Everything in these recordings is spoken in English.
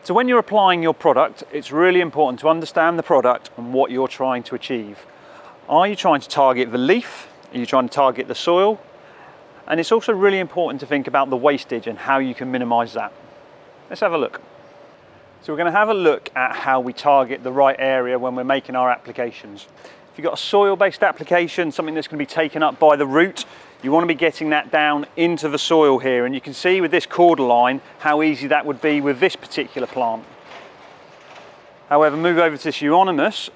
So when you're applying your product, it's really important to understand the product and what you're trying to achieve. Are you trying to target the leaf? Are you trying to target the soil? And it's also really important to think about the wastage and how you can minimize that. Let's have a look. So we're going to have a look at how we target the right area when we're making our applications. If you've got a soil-based application, something that's going to be taken up by the root, you want to be getting that down into the soil here. And you can see with this Cordyline how easy that would be with this particular plant. However, move over to this Euonymus.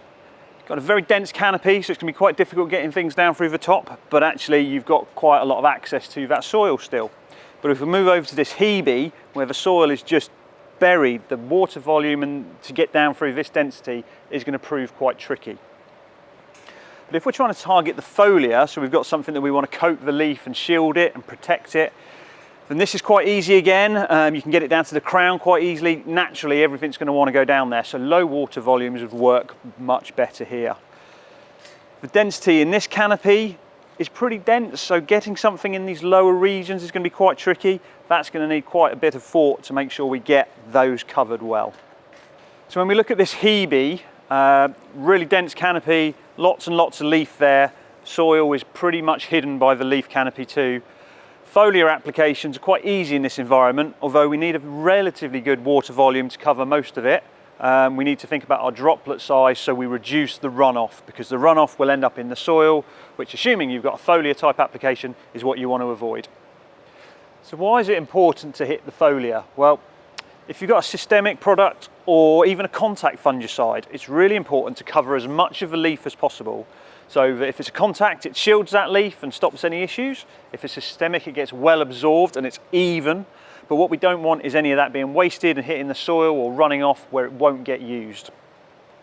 Got a very dense canopy, so it's going to be quite difficult getting things down through the top, but actually you've got quite a lot of access to that soil still. But if we move over to this Hebe, where the soil is just buried, the water volume and to get down through this density is going to prove quite tricky. But if we're trying to target the foliar, so we've got something that we want to coat the leaf and shield it and protect it, then this is quite easy again. You can get it down to the crown quite easily. Naturally, everything's going to want to go down there, so low water volumes would work much better here. The density in this canopy is pretty dense, so getting something in these lower regions is going to be quite tricky. That's going to need quite a bit of thought to make sure we get those covered well. So when we look at this Hebe, really dense canopy, lots and lots of leaf there. Soil is pretty much hidden by the leaf canopy too. Foliar applications are quite easy in this environment, although we need a relatively good water volume to cover most of it. We need to think about our droplet size so we reduce the runoff, because the runoff will end up in the soil, which, assuming you've got a foliar type application, is what you want to avoid. So why is it important to hit the foliar? Well, if you've got a systemic product or even a contact fungicide, it's really important to cover as much of the leaf as possible. So that if it's a contact, it shields that leaf and stops any issues. If it's systemic, it gets well absorbed and it's even. But what we don't want is any of that being wasted and hitting the soil or running off where it won't get used.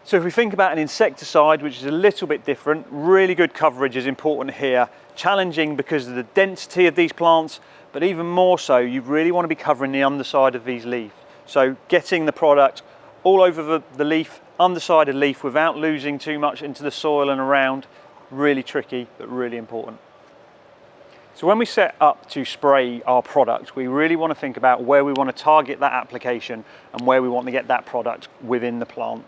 So if we think about an insecticide, which is a little bit different, really good coverage is important here. Challenging because of the density of these plants, but even more so, you really want to be covering the underside of these leaves. So getting the product all over the leaf, underside of leaf, without losing too much into the soil and around, really tricky, but really important. So when we set up to spray our product, we really want to think about where we want to target that application and where we want to get that product within the plant.